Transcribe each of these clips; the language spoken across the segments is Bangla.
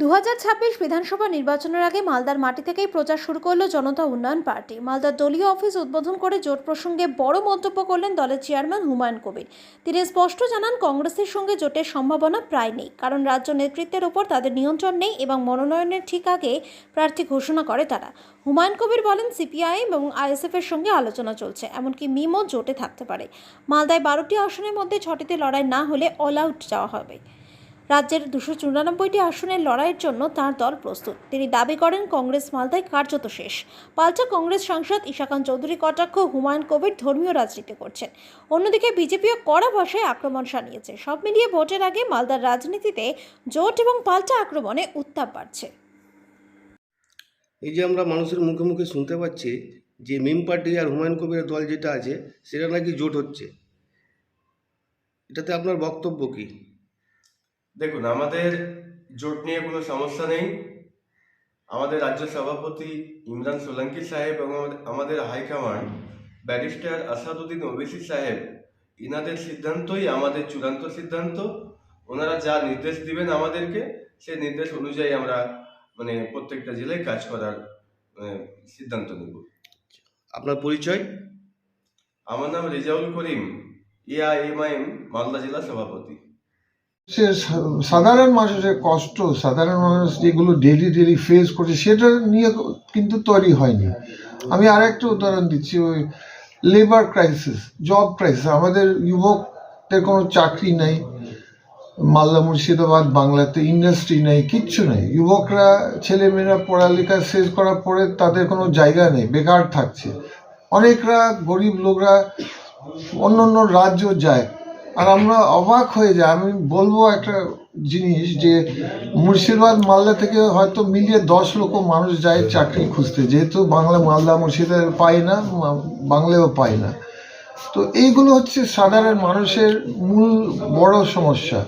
2026 বিধানসভা নির্বাচনের আগে মালদার মাটি থেকেই প্রচার শুরু করলো জনতা উন্নয়ন পার্টি। মালদার দলীয় অফিস উদ্বোধন করে জোট প্রসঙ্গে বড় মন্তব্য করলেন দলের চেয়ারম্যান হুমায়ুন কবির। তিনি স্পষ্ট জানান, কংগ্রেসের সঙ্গে জোটের সম্ভাবনা প্রায় নেই, কারণ রাজ্য নেতৃত্বের ওপর তাদের নিয়ন্ত্রণ নেই এবং মনোনয়নের ঠিক আগে প্রার্থী ঘোষণা করে তারা। হুমায়ুন কবির বলেন, সিপিআইএম এবং আইএসএফ এর সঙ্গে আলোচনা চলছে, এমনকি মিমও জোটে থাকতে পারে। মালদায় 12টি আসনের মধ্যে 6টিতে লড়াই না হলে অল আউট যাওয়া হবে। রাজ্যের 294টি আসনের লড়াইয়ের জন্য তার দল প্রস্তুত। তিনি দাবি করেন, কংগ্রেস মালদায় কার্যত শেষ। পাল্টা কংগ্রেস সাংসদ ইশাকান চৌধুরী কটাক্ষ, হুমায়ুন কবির ধর্মীয় রাজনীতি করছেন। অন্যদিকে বিজেপিও কড়া ভাষায় আক্রমণ শানিয়েছে। সব মিলিয়ে ভোটের আগে মালদার রাজনীতিতে জোট এবং পাল্টা আক্রমণে উত্তাপ বাড়ছে। এই যে আমরা মানুষের মুখে মুখে শুনতে পাচ্ছি যে মিম পার্টি আর হুমায়ুন কবিরের দল যেটা আছে সেটা নাকি জোট হচ্ছে, এটাতে আপনার বক্তব্য কি? দেখুন, আমাদের জোট নিয়ে কোনো সমস্যা নেই। আমাদের রাজ্য সভাপতি ইমরান সোলাঙ্কি সাহেব এবং আমাদের হাইকমান্ড ব্যারিস্টার আসাদুদ্দিন ওবেসি সাহেব, ইনাদের সিদ্ধান্তই আমাদের চূড়ান্ত সিদ্ধান্ত। ওনারা যা নির্দেশ দিবেন আমাদেরকে, সেই নির্দেশ অনুযায়ী আমরা প্রত্যেকটা জেলায় কাজ করার সিদ্ধান্ত নেব। আপনার পরিচয়? আমার নাম রেজাউল করিম, এআইএমআইএম মালদা জেলা সভাপতি। সে সাধারণ মানুষের কষ্ট, সাধারণ মানুষ যেগুলো ডেলি ফেস করছে সেটা নিয়ে কিন্তু তৈরি হয়নি। আমি আর একটা উদাহরণ দিচ্ছি, ওই লেবার ক্রাইসিস, জব ক্রাইসিস। আমাদের যুবকদের কোনো চাকরি নেই, মালদা মুর্শিদাবাদ বাংলাতে ইন্ডাস্ট্রি নেই, কিচ্ছু নেই। যুবকরা, ছেলেমেয়েরা পড়ালেখা শেষ করার পরে তাদের কোনো জায়গা নেই, বেকার থাকছে। অনেকরা গরিব লোকরা অন্য অন্য রাজ্য যায়, আর আমরা অবাক হয়ে যাই। আমি বলবো একটা জিনিস, যে মুর্শিদাবাদ মালদা থেকে হয়তো মিলিয়ে 10 লক্ষ মানুষ যায় চাকরি খুঁজতে, যেহেতু মালদা মুর্শিদাবাদ পায় না, বাংলায়ও পায় না। তো এইগুলো হচ্ছে সাধারণ মানুষের মূল বড় সমস্যা।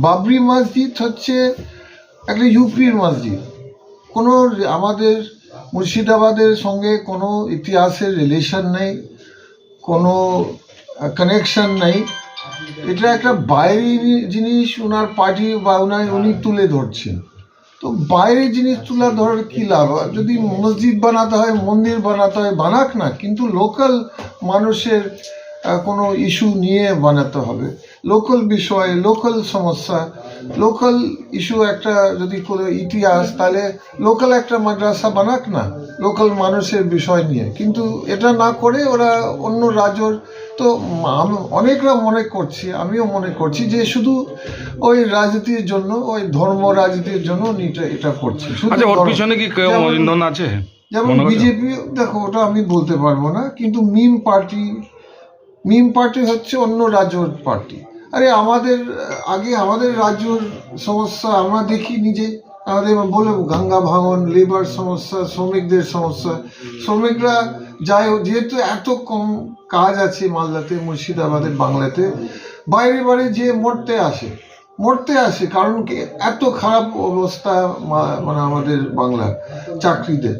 বাবরি মসজিদ হচ্ছে একটা ইউপির মসজিদ, কোনো আমাদের মুর্শিদাবাদের সঙ্গে কোনো ইতিহাসের রিলেশন নেই, কোনো কানেকশন নেই। এটা একটা বাইরের জিনিস ওনার পার্টি বা উনি তুলে ধরছেন। তো বাইরের জিনিস তুলে ধরার কী লাভ? যদি মসজিদ বানাতে হয়, মন্দির বানাতে হয়, বানাক না, কিন্তু লোকাল মানুষের কোনো ইস্যু নিয়ে বানাতে হবে। লোকাল বিষয়, লোকাল সমস্যা, লোকাল ইস্যু একটা যদি কোনো ইতিহাস, তাহলে লোকাল একটা মাদ্রাসা বানাক না, লোকাল মানুষের বিষয় নিয়ে। কিন্তু এটা না করে ওরা অন্য রাজ্যর, তো অনেকরা মনে করছি, আমিও মনে করছি যে শুধু ওই রাজনীতির জন্য, ওই ধর্ম রাজনীতির জন্য এটা করছে। যেমন বিজেপি, দেখো ওটা আমি বলতে পারবো না, কিন্তু মিম পার্টি হচ্ছে অন্য রাজ্যের পার্টি। আরে আমাদের রাজ্যের সমস্যা আমরা দেখি নিজে, আমাদের বলে গঙ্গা ভাঙন, লেবার সমস্যা, শ্রমিকদের সমস্যা। শ্রমিকরা যায়, যেহেতু এত কম কাজ আছে মালদাতে, মুর্শিদাবাদে, বাংলাতে, বাইরে যে মরতে আসে, কারণ কি এত খারাপ অবস্থা আমাদের বাংলার চাকরিদের।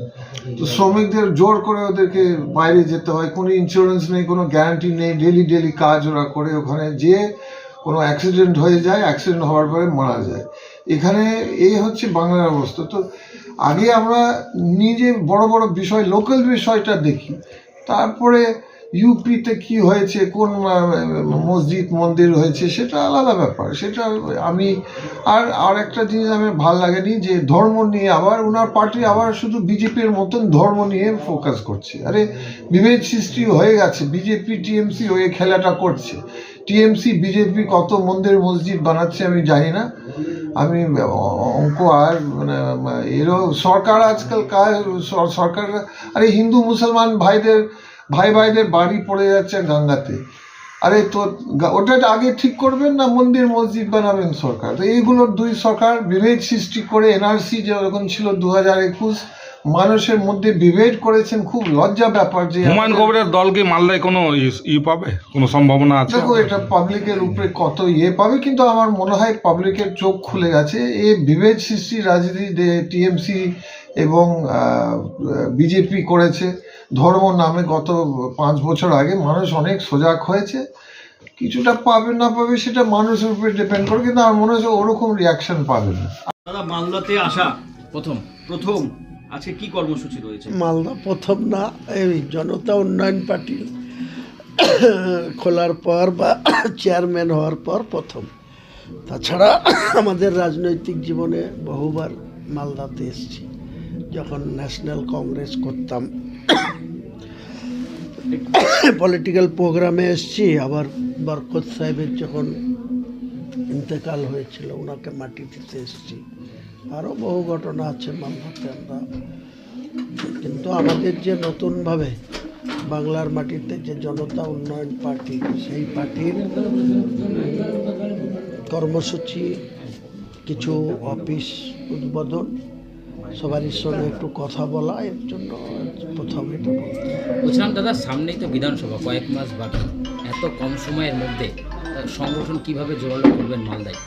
তো শ্রমিকদের জোর করে ওদেরকে বাইরে যেতে হয়, কোনো ইন্স্যুরেন্স নেই, কোনো গ্যারান্টি নেই, ডেলি কাজ ওরা করে, ওখানে যে কোনো অ্যাক্সিডেন্ট হয়ে যায়, অ্যাক্সিডেন্ট হওয়ার পরে মারা যায়। এখানে এই হচ্ছে বাংলার অবস্থা। তো আগে আমরা নিজে বড় বিষয়, লোকাল বিষয়টা দেখি, তারপরে ইউপিতে কি হয়েছে, কোন মসজিদ মন্দির হয়েছে, সেটা আলাদা ব্যাপার। সেটা আমি আর একটা জিনিস আমি ভালো লাগেনি, যে ধর্ম নিয়ে আবার ওনার পার্টি আবার শুধু বিজেপির মতন ধর্ম নিয়ে ফোকাস করছে। আরে বিভেদ সৃষ্টি হয়ে গেছে, বিজেপি টিএমসি ওই খেলাটা করছে। টিএমসি বিজেপি কত মন্দির মসজিদ বানাচ্ছে আমি জানি না, আমি অঙ্ক আর এরও সরকার আজকাল সরকার, আরে হিন্দু মুসলমান ভাইদের বাড়ি পড়ে যাচ্ছে গঙ্গাতে। আরে তো ওটা আগে ঠিক করবেন না, মন্দির মসজিদ বানাবেন সরকার? তো এইগুলোর দুই সরকার বিভেদ সৃষ্টি করে, এনআরসি যখন ছিল 2021, মানুষের মধ্যে বিভেদ করেছেন। খুব লজ্জা ব্যাপার যে হুমায়ুন কবিরের দলকে মালদায় কোনো পাবে, কোনো সম্ভাবনা আছে? দেখো, এটা পাবলিকের উপরে কত পাবে, কিন্তু আমার মনে হয় পাবলিকের চোখ খুলে গেছে। এই বিভেদ সৃষ্টি রাজনীতি টিএমসি এবং বিজেপি করেছে ধর্ম নামে। গত 5 বছর আগে মানুষ অনেক সজাগ হয়েছে। কিছুটা পাবে না পাবে সেটা মানুষের উপরে ডিপেন্ড করে, কিন্তু আমার মনে হচ্ছে ওরকম রিয়াকশন পাবে না। দাদা মালদাতে আসা প্রথম আজকে কি কর্মসূচি রয়েছে? মালদা প্রথম না, এই জনতা উন্নয়ন পার্টি খোলার পর বা চেয়ারম্যান হওয়ার পর প্রথম। তাছাড়া আমাদের রাজনৈতিক জীবনে বহুবার মালদাতে এসেছি, যখন ন্যাশনাল কংগ্রেস করতাম পলিটিক্যাল প্রোগ্রামে এসেছি, আবার বরকত সাহেবের যখন ইন্তেকাল হয়েছিল ওনাকে মাটি দিতে এসেছি, আরও বহু ঘটনা আছে মালদাতে আমরা। কিন্তু আমাদের যে নতুনভাবে বাংলার মাটিতে যে জনতা উন্নয়ন পার্টি, সেই পার্টির কর্মসূচি, কিছু অফিস উদ্বোধন, সবারই সঙ্গে একটু কথা বলা, এর জন্য প্রথম এটা বলতে। বলছিলাম দাদা, সামনেই তো বিধানসভা, কয়েক মাস বাকি, এত কম সময়ের মধ্যে সংগঠন কিভাবে জোরালো করবেন মালদায়?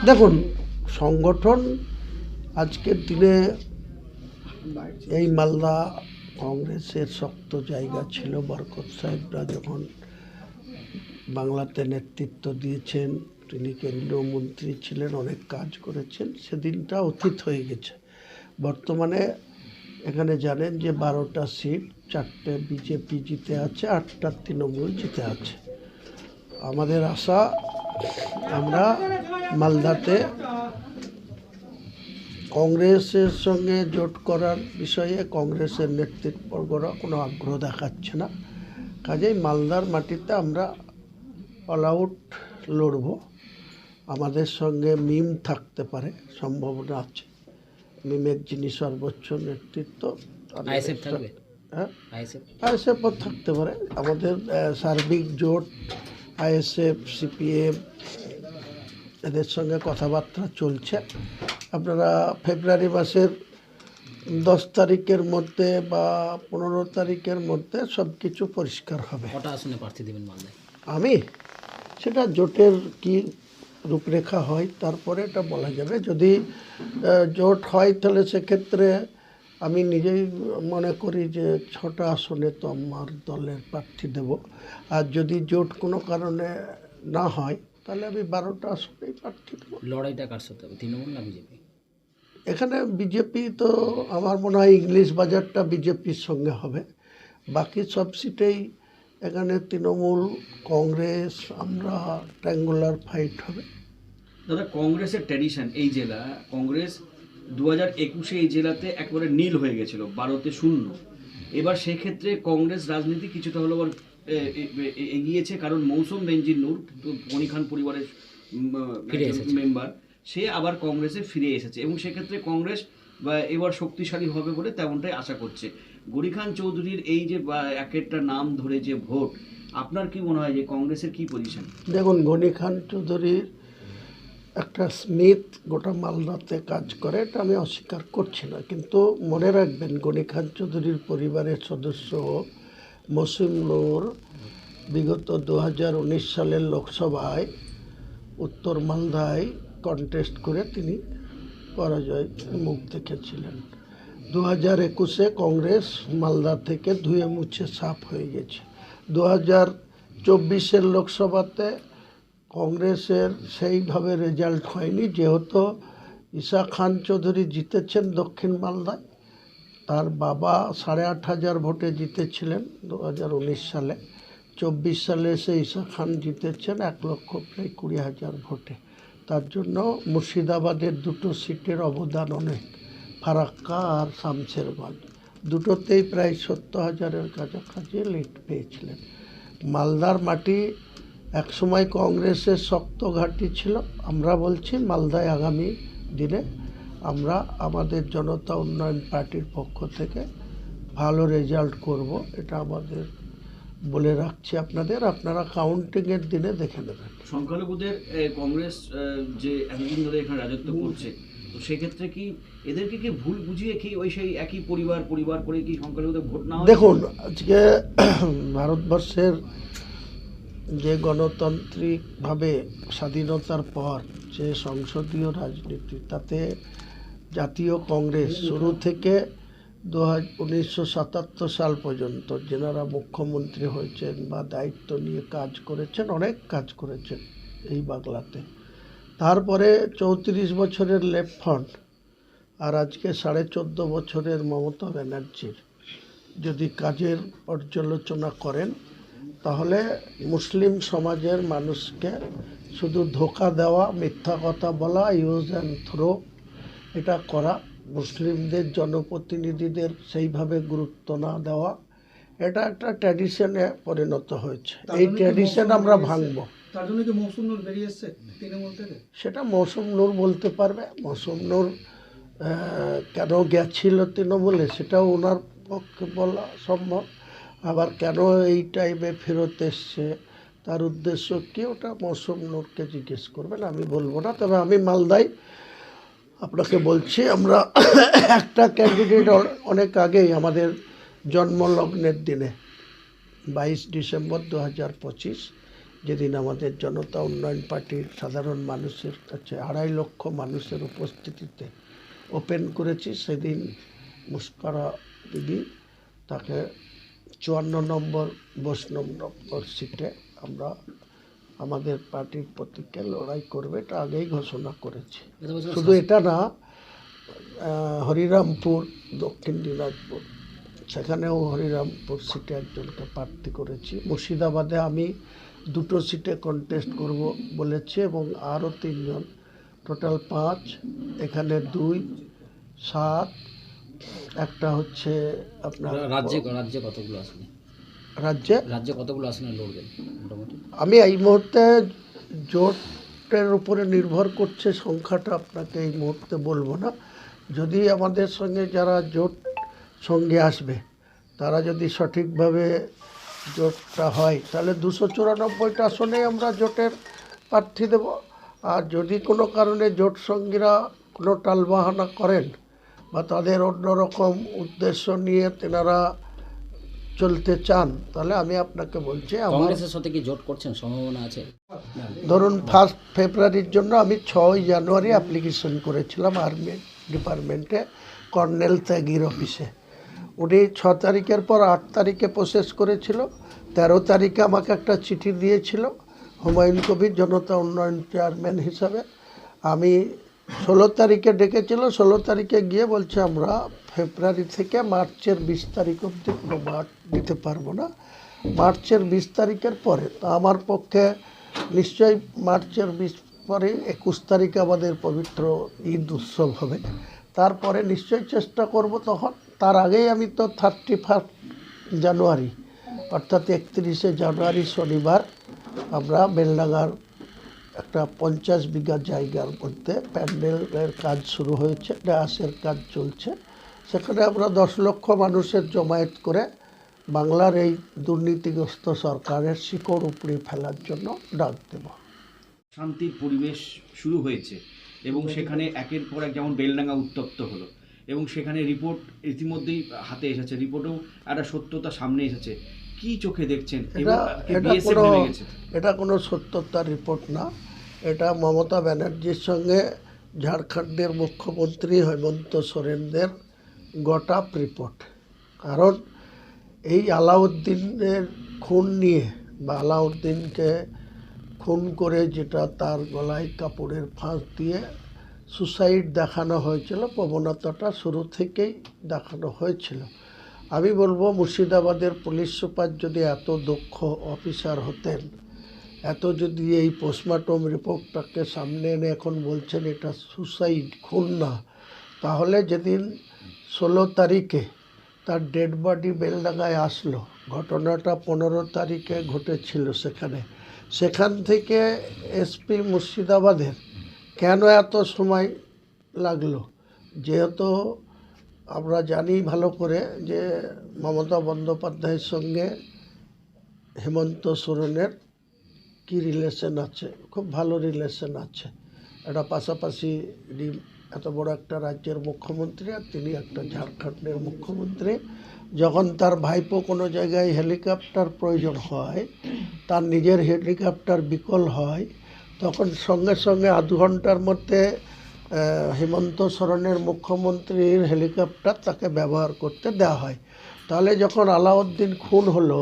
দেখুন, সংগঠন আজকের দিনে এই মালদা কংগ্রেসের শক্ত জায়গা ছিল। বরকত সাহেবরা যখন বাংলাতে নেতৃত্ব দিয়েছেন, তিনি কেন্দ্রীয় মন্ত্রী ছিলেন, অনেক কাজ করেছেন, সেদিনটা অতীত হয়ে গেছে। বর্তমানে এখানে জানেন যে 12টা সিট, 4টে বিজেপি জিতে আছে, 8টা তৃণমূল জিতে আছে। আমাদের আশা আমরা মালদাতে কংগ্রেসের সঙ্গে জোট করার বিষয়ে কংগ্রেসের নেতৃত্ববর্গরা কোনো আগ্রহ দেখাচ্ছে না। কাজেই মালদার মাটিতে আমরা অল আউট লড়ব। আমাদের সঙ্গে মিম থাকতে পারে, সম্ভাবনা আছে। মিমের যিনি সর্বোচ্চ নেতৃত্ব, আইএসএফ থাকবে? হ্যাঁ, আইএসএফ থাকতে পারে। আমাদের সার্বিক জোট আইএসএফ, সিপিএম এদের সঙ্গে কথাবার্তা চলছে। আপনারা ফেব্রুয়ারি মাসের 10 তারিখের মধ্যে বা 15 তারিখের মধ্যে সব কিছু পরিষ্কার হবে। কটা আসনে প্রার্থী দেবেন মালদায়? আমি সেটা জোটের কি রূপরেখা হয় তারপরে এটা বলা যাবে। যদি জোট হয় তাহলে সেক্ষেত্রে আমি নিজেই মনে করি যে 6টা আসনে তো আমার দলের প্রার্থী দেব। আর যদি জোট কোনো কারণে না হয় তাহলে আমি 12টা আসনেই প্রার্থী দেবো। লড়াইটা কার সাথে হবে, তৃণমূল না বিজেপি? এখানে বিজেপি তো আমার মনে হয় ইংলিশ বাজারটা বিজেপির সঙ্গে হবে। বাকি সব সিটেই এখানে তৃণমূল, কংগ্রেস, আমরা ট্রায়াঙ্গুলার ফাইট হবে। দাদা, কংগ্রেসের ট্র্যাডিশন এই জেলা, কংগ্রেস 2021-এ এই জেলাতে একবারে নীল হয়ে গেছিল, 12তে 0। এবার সেক্ষেত্রে কংগ্রেস রাজনীতি কিছুটা হলো এগিয়েছে, কারণ মৌসুম বেনজির নূর, গনি খান পরিবারের মেম্বার, সে আবার কংগ্রেসে ফিরে এসেছে এবং সেক্ষেত্রে কংগ্রেস এবার শক্তিশালী হবে বলে তেমনটাই আশা করছে। গনি খান চৌধুরীর এই যে একটা নাম ধরে যে ভোট, আপনার কি মনে হয় যে কংগ্রেসের কি পজিশন? দেখুন, গনি খান চৌধুরীর একটা স্মিথ গোটা মালদাতে কাজ করে, এটা আমি অস্বীকার করছি না। কিন্তু মনে রাখবেন, গনি খান চৌধুরীর পরিবারের সদস্য মৌসুম নূর বিগত 2019 সালের লোকসভায় উত্তর মালদায় কন্টেস্ট করে তিনি পরাজয় মুখ দেখেছিলেন। 2021-এ কংগ্রেস মালদা থেকে ধুয়ে মুছে সাফ হয়ে গেছে। 2024-এর লোকসভাতে কংগ্রেসের সেইভাবে রেজাল্ট হয়নি, যেহেতু ঈশা খান চৌধুরী জিতেছেন দক্ষিণ মালদায়। তার বাবা 8,500 ভোটে জিতেছিলেন 2019 সালে। 24 সালে এসে ঈশা খান জিতেছেন 1,20,000 ভোটে। তার জন্য মুর্শিদাবাদের 2টো সিটের অবদান অনেক, ফারাক্কা আর শামশেরগঞ্জ, দুটোতেই প্রায় 70,000-এর কাছাকাছি লিড পেয়েছিলেন। মালদার মাটি একসময় কংগ্রেসের শক্ত ঘাঁটি ছিল। আমরা বলছি মালদায় আগামী দিনে আমরা আমাদের জনতা উন্নয়ন পার্টির পক্ষ থেকে ভালো রেজাল্ট করব, এটা আমাদের বলে রাখছি আপনাদের। আপনারা কাউন্টিংয়ের দিনে দেখে নেবেন। সংখ্যালঘুদের কংগ্রেস যে এতদিন ধরে এখানে রাজত্ব করছে, তো সেক্ষেত্রে কি এদেরকে কি ভুল বুঝিয়ে কি ওই সেই একই পরিবার করে কি সংখ্যালঘুদের ভোট না হয়? দেখুন, আজকে ভারতবর্ষের যে গণতান্ত্রিকভাবে স্বাধীনতার পর যে সংসদীয় রাজনীতি, তাতে জাতীয় কংগ্রেস শুরু থেকে 1977 সাল পর্যন্ত যেনারা মুখ্যমন্ত্রী হয়েছেন বা দায়িত্ব নিয়ে কাজ করেছেন, অনেক কাজ করেছেন এই বাংলাতে, তারপরে 34 বছরের লেফট ফ্রন্ট আর আজকে 14.5 বছরের মমতা ব্যানার্জির যদি কাজের পর্যালোচনা করেন, তাহলে মুসলিম সমাজের মানুষকে শুধু ধোঁকা দেওয়া, মিথ্যা কথা বলা, ইউজ অ্যান্ড থ্রো এটা করা, মুসলিমদের জনপ্রতিনিধিদের সেইভাবে গুরুত্ব না দেওয়া, এটা একটা ট্র্যাডিশনে পরিণত হয়েছে। এই ট্র্যাডিশন আমরা ভাঙবো। তার জন্য কি মৌসুম নূর বেরিয়ে এসছে তৃণমূল থেকে? সেটা মৌসুম নূর বলতে পারবে। মৌসুম নূর কেন গেছিল তৃণমূলে সেটাও ওনার পক্ষে বলা সম্ভব। আবার কেন এই টাইমে ফেরত এসছে, তার উদ্দেশ্য কি, ওটা মৌসুম নূরকে জিজ্ঞেস করবেন, আমি বলবো না। তবে আমি মালদায় আপনাকে বলছি, আমরা একটা ক্যান্ডিডেট অনেক আগেই আমাদের জন্মলগ্নের দিনে 22 ডিসেম্বর 2025, যেদিন আমাদের জনতা উন্নয়ন পার্টির সাধারণ মানুষের কাছে 2.5 লক্ষ মানুষের উপস্থিতিতে ওপেন করেছি, সেদিন মুস্কারা দিদি তাকে 54 নম্বর বৈষ্ণব নম্বর সিটে আমরা আমাদের পার্টির প্রতীকে লড়াই করবে, এটা আগেই ঘোষণা করেছি। শুধু এটা না, হরিরামপুর, দক্ষিণ দিনাজপুর, সেখানেও হরিরামপুর সিটে একজনকে প্রার্থী করেছি। মুর্শিদাবাদে আমি 2টো সিটে কন্টেস্ট করব বলেছি এবং আরও 3 জন, টোটাল 5, এখানে 2, 7, একটা হচ্ছে আপনার রাজ্যে কতগুলো আসনে রাজ্যে কতগুলো আসনে লড়বেন মোটামুটি? আমি এই মুহূর্তে জোটের উপরে নির্ভর করছে সংখ্যাটা, আপনাকে এই মুহূর্তে বলবো না। যদি আমাদের সঙ্গে যারা জোট সঙ্গে আসবে তারা যদি সঠিকভাবে জোটটা হয়, তাহলে 294টা আসনে আমরা জোটের প্রার্থী দেব। আর যদি কোনো কারণে জোট সঙ্গীরা কোনো টালবাহানা করেন বা তাদের অন্যরকম উদ্দেশ্য নিয়ে তেনারা চলতে চান, তাহলে আমি আপনাকে বলছি, আমার কংগ্রেসের সাথে কি জোট করছেন, সম্ভাবনা আছে? ধরুন 1 ফেব্রুয়ারির জন্য আমি 6 জানুয়ারি অ্যাপ্লিকেশন করেছিলাম আর্মি ডিপার্টমেন্টে, কর্নেল ত্যাগীর অফিসে। উনি 6 তারিখের পর 8 তারিখে প্রসেস করেছিল। 13 তারিখে আমাকে একটা চিঠি দিয়েছিল হুমায়ুন কবির জনতা উন্নয়ন চেয়ারম্যান হিসাবে। আমি 16 তারিখে ডেকেছিল, 16 তারিখে গিয়ে বলছে আমরা ফেব্রুয়ারি থেকে মার্চের 20 তারিখ অবধি কোনো মাঠ দিতে পারবো না, মার্চের 20 তারিখের পরে। তো আমার পক্ষে নিশ্চয়ই মার্চের 20 পরে 21 তারিখে আমাদের পবিত্র ঈদ উৎসব হবে, তারপরে নিশ্চয়ই চেষ্টা করব তখন। তার আগেই আমি তো 31 জানুয়ারি অর্থাৎ 31শে জানুয়ারি শনিবার আমরা বেলডাঙ্গার একটা 50 বিঘা জায়গার মধ্যে প্যান্ডেলের কাজ শুরু হয়েছে, ডায়াসের কাজ চলছে, সেখানে আমরা 10 লক্ষ মানুষের জমায়েত করে বাংলার এই দুর্নীতিগ্রস্ত সরকারের শিকড় উপড়ে ফেলার জন্য ডাক দেব। শান্তির পরিবেশ শুরু হয়েছে এবং সেখানে একের পর এক, যেমন বেলডাঙ্গা উত্তপ্ত হলো এবং সেখানে রিপোর্ট ইতিমধ্যেই হাতে এসেছে, রিপোর্টেও একটা সত্যতা সামনে এসেছে। কি চোখে দেখছেন? এটা কোনো সত্যতার রিপোর্ট না, এটা মমতা ব্যানার্জির সঙ্গে ঝাড়খণ্ডের মুখ্যমন্ত্রী হেমন্ত সোরেনদের গট আপ রিপোর্ট। কারণ এই আলাউদ্দিনের খুন নিয়ে বা আলাউদ্দিনকে খুন করে যেটা তার গলায় কাপড়ের ফাঁস দিয়ে সুসাইড দেখানো হয়েছিল, প্রবণতাটা শুরু থেকেই দেখানো হয়েছিল। আমি বলবো মুর্শিদাবাদের পুলিশ সুপার যদি এত দক্ষ অফিসার হতেন, এত যদি এই পোস্টমর্টম রিপোর্টটাকে সামনে এনে এখন বলছেন এটা সুসাইড, খুন না, তাহলে যেদিন 16 তারিখে তার ডেড বডি বেলডাঙ্গায় আসলো, ঘটনাটা 15 তারিখে ঘটেছিল সেখান থেকে এসপি মুর্শিদাবাদের কেন এত সময় লাগলো? যেহেতু আমরা জানি ভালো করে যে মমতা বন্দ্যোপাধ্যায়ের সঙ্গে হেমন্ত সোরেনের কি রিলেশন আছে, খুব ভালো রিলেশন আছে। এটা পাশাপাশি এত বড় একটা রাজ্যের মুখ্যমন্ত্রী আর তিনি একটা ঝাড়খণ্ডের মুখ্যমন্ত্রী। যখন তার ভাইপো কোনো জায়গায় হেলিকপ্টার প্রয়োজন হয়, তার নিজের হেলিকপ্টার বিকল হয়, তখন সঙ্গে সঙ্গে আধ ঘন্টার মধ্যে হেমন্ত সোরেনের মুখ্যমন্ত্রীর হেলিকপ্টার তাকে ব্যবহার করতে দেওয়া হয়। তাহলে যখন আলাউদ্দিন খুন হলো,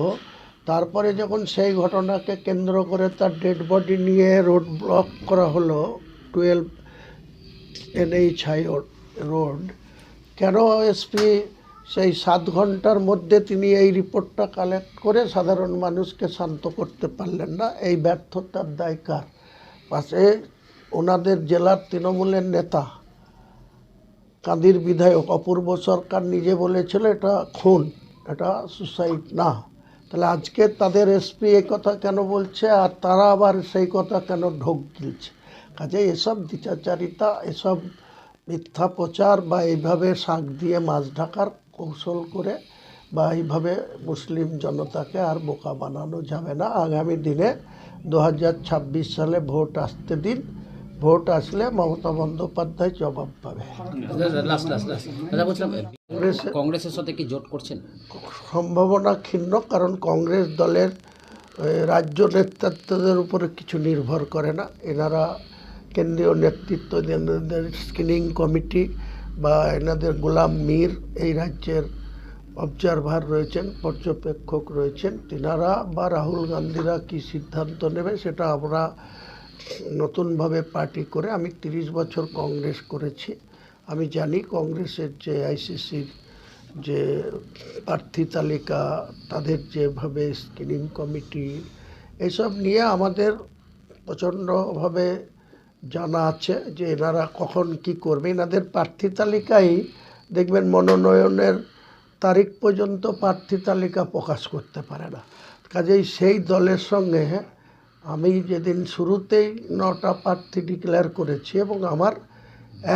তারপরে যখন সেই ঘটনাকে কেন্দ্র করে তার ডেড বডি নিয়ে রোড ব্লক করা হলো 12 NH হাই রোড, কেন এসপি সেই 7 ঘন্টার মধ্যে তিনি এই রিপোর্টটা কালেক্ট করে সাধারণ মানুষকে শান্ত করতে পারলেন না? এই ব্যর্থতার দায় কার? পাশে ওনাদের জেলার তৃণমূলের নেতা কাঁদির বিধায়ক অপূর্ব সরকার নিজে বলেছিল এটা খুন, এটা সুসাইড না। তাহলে আজকে তাদের এসপি এই কথা কেন বলছে আর তারা আবার সেই কথা কেন ঢোক গিলছে? কাজে এসব দ্বিচাচারিতা, এসব মিথ্যা প্রচার বা এইভাবে শাক দিয়ে মাছ ঢাকার কৌশল করে বা এইভাবে মুসলিম জনতাকে আর বোকা বানানো যাবে না। আগামী দিনে 2026 সালে ভোট আসতে দিন, ভোট আসলে মমতা বন্দ্যোপাধ্যায় জবাব পাবে। দাদা বলছিলাম, কংগ্রেসের সাথে কি জোট করছেন? সম্ভাবনা ক্ষীণ, কারণ কংগ্রেস দলের রাজ্য নেতৃত্বদের উপরে কিছু নির্ভর করে না। এনারা কেন্দ্রীয় নেতৃত্ব, এনাদের স্ক্রিনিং কমিটি বা এনাদের গোলাম মীর এই রাজ্যের অবজারভার রয়েছেন, পর্যবেক্ষক রয়েছেন। তিনারা বা রাহুল গান্ধীরা কি সিদ্ধান্ত নেবে সেটা আমরা নতুনভাবে পার্টি করে, আমি 30 বছর কংগ্রেস করেছি, আমি জানি কংগ্রেসের যে আইসিসির যে প্রার্থী তালিকা, তাদের যেভাবে স্ক্রিনিং কমিটি, এসব নিয়ে আমাদের প্রচণ্ডভাবে জানা আছে যে এনারা কখন কি করবে। এনাদের প্রার্থী তালিকায় দেখবেন মনোনয়নের তারিখ পর্যন্ত প্রার্থী তালিকা প্রকাশ করতে পারে না। কাজেই সেই দলের সঙ্গে আমি যেদিন শুরুতেই 9টা প্রার্থী ডিক্লেয়ার করেছি এবং আমার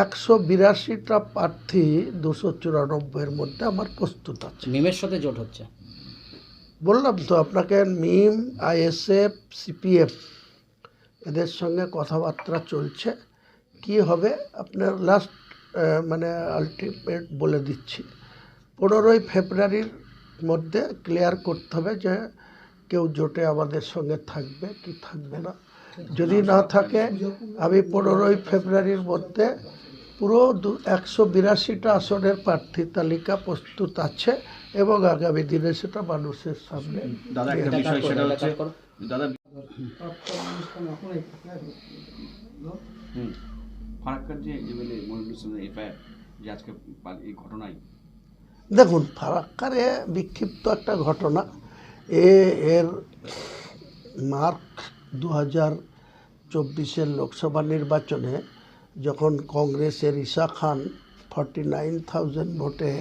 182টা প্রার্থী 294-এর মধ্যে আমার প্রস্তুত আছে। মিমের সাথে জোট হচ্ছে? বললাম তো আপনাকে, মিম, আইএসএফ, সিপিএফ এদের সঙ্গে কথাবার্তা চলছে। কি হবে আপনার লাস্ট মানে আলটিমেট বলে দিচ্ছি, 15ই ফেব্রুয়ারির মধ্যে ক্লিয়ার করতে হবে যে কেউ জোটে আমাদের সঙ্গে থাকবে কি থাকবে না। যদি না থাকে আমি 15ই ফেব্রুয়ারির মধ্যে পুরো 182টা আসনের প্রার্থী তালিকা প্রস্তুত আছে এবং আগামী দিনে সেটা মানুষের সামনে। দাদা একটা বিষয়, সেটা হচ্ছে দাদা ফারাক্কার যে বলে মনিরুল ইসলামের এফআইআর যে আজকে এই ঘটনায়, দেখুন ফারাক্কারে বিক্ষিপ্ত একটা ঘটনা। এর মার্ক 2024-এর লোকসভা নির্বাচনে যখন কংগ্রেসের ঈশা খান 49,000 ভোটে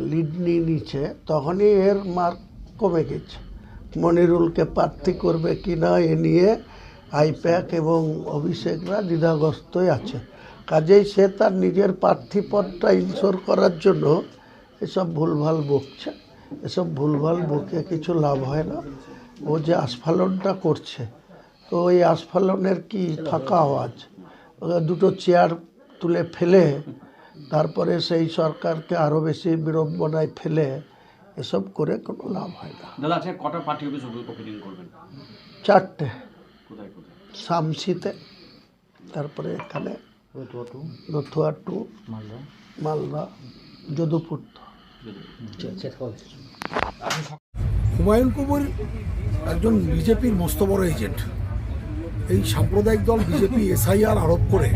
লিড নিয়ে নিচ্ছে, তখনই এর মার্ক কমে গেছে। মনিরুলকে প্রার্থী করবে কি না এ নিয়ে আইপ্যাক এবং অভিষেকরা দ্বিধাগ্রস্তই আছে। কাজেই সে তার নিজের প্রার্থীপদটা ইনশোর করার জন্য এসব ভুলভাল বকছে। এসব ভুলভাল বকে কিছু লাভ হয় না। ও যে আস্ফালনটা করছে, তো ওই আস্ফালনের কি ফাঁকা আওয়াজ, দুটো চেয়ার তুলে ফেলে তারপরে সেই সরকারকে আরও বেশি বিড়ম্বনায় ফেলে এসব করে কোনো লাভ হয় না। দাদা আজকে কটা পার্টি অফিস ওপেনিং করবেন? 4টে, কোথায় কোথায়? শামসিতে, তারপরে এখানে রতুয়া 2, মালদা, যদুপুর। হুমায়ুন কবির একজন বিজেপির মস্ত বড় এজেন্ট। এই সাম্প্রদায়িক দল বিজেপি এসআইআর আরোপ করে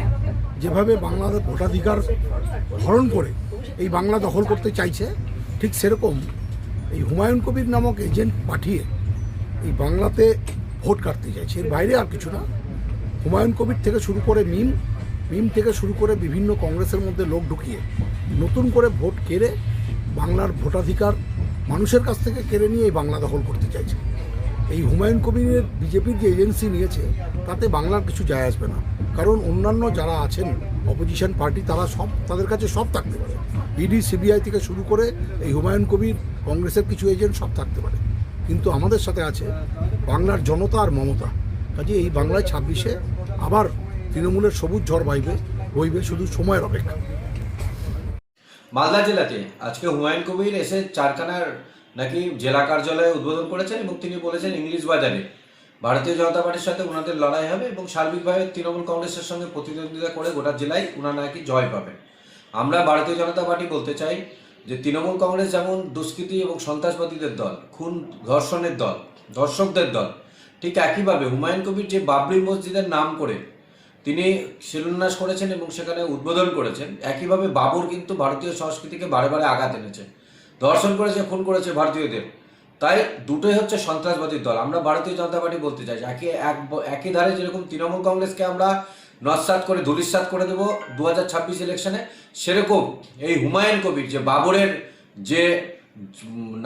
যেভাবে বাংলাদেশ ভোটাধিকার হরণ করে এই বাংলা দখল করতে চাইছে, ঠিক সেরকম এই হুমায়ুন কবির নামক এজেন্ট পাঠিয়ে এই বাংলাতে ভোট কাটতে চাইছে। এর বাইরে আর কিছু না। হুমায়ুন কবির থেকে শুরু করে মিম থেকে শুরু করে বিভিন্ন কংগ্রেসের মধ্যে লোক ঢুকিয়ে নতুন করে ভোট কেড়ে বাংলার ভোটাধিকার মানুষের কাছ থেকে কেড়ে নিয়ে এই বাংলা দখল করতে চাইছে। এই হুমায়ুন কবিরের বিজেপির যে এজেন্সি নিয়েছে তাতে বাংলার কিছু যায় আসবে না, কারণ অন্যান্য যারা আছেন অপোজিশন পার্টি তারা সব, তাদের কাছে সব থাকতে পারে। ইডি, সিবিআই থেকে শুরু করে এই হুমায়ুন কবির, কংগ্রেসের কিছু এজেন্ট সব থাকতে পারে, কিন্তু আমাদের সাথে আছে বাংলার জনতা আর মমতা। কাজে এই বাংলায় 26-এ আবার তৃণমূলের সবুজ ঝড় বইবে, শুধু সময়ের অপেক্ষা। মালদা জেলাতে আজকে হুমায়ুন কবির এসে চারখানার নাকি জেলা কার্যালয়ে উদ্বোধন করেছেন এবং তিনি বলেছেন ইংলিশ বাজারে ভারতীয় জনতা পার্টির সাথে ওনাদের লড়াই হবে এবং সার্বিকভাবে তৃণমূল কংগ্রেসের সঙ্গে প্রতিদ্বন্দ্বিতা করে গোটা জেলায় ওনারা নাকি জয় পাবেন। আমরা ভারতীয় জনতা পার্টি বলতে চাই যে তৃণমূল কংগ্রেস যেমন দুষ্কৃতী এবং সন্ত্রাসবাদীদের দল, খুন ধর্ষণের দল, ধর্ষকদের দল, ঠিক একইভাবে হুমায়ুন কবির যে বাবরি মসজিদের নাম করে তিনি শিলান্যাস করেছেন এবং সেখানে উদ্বোধন করেছেন। একইভাবে বাবর কিন্তু ভারতীয় সংস্কৃতিকে বারে বারে আঘাত এনেছে, ধর্ষণ করেছে, খুন করেছে ভারতীয়দের। তাই দুটোই হচ্ছে সন্ত্রাসবাদীর দল। আমরা ভারতীয় জনতা পার্টি বলতে চাই একই ধারে যেরকম তৃণমূল কংগ্রেসকে আমরা নস্যাৎ করে ধূলিসাৎ করে দেবো 2026 ইলেকশনে, সেরকম এই হুমায়ুন কবির যে বাবরের যে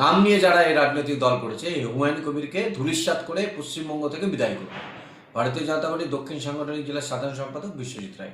নাম নিয়ে যারা এই রাজনৈতিক দল করেছে, এই হুমায়ুন কবিরকে ধূলিসাৎ করে পশ্চিমবঙ্গ থেকে বিদায় করবে। ভারতীয় জনতা পার্টির দক্ষিণ সাংগঠনিক জেলার সাধারণ সম্পাদক বিশ্বজিৎ রায়।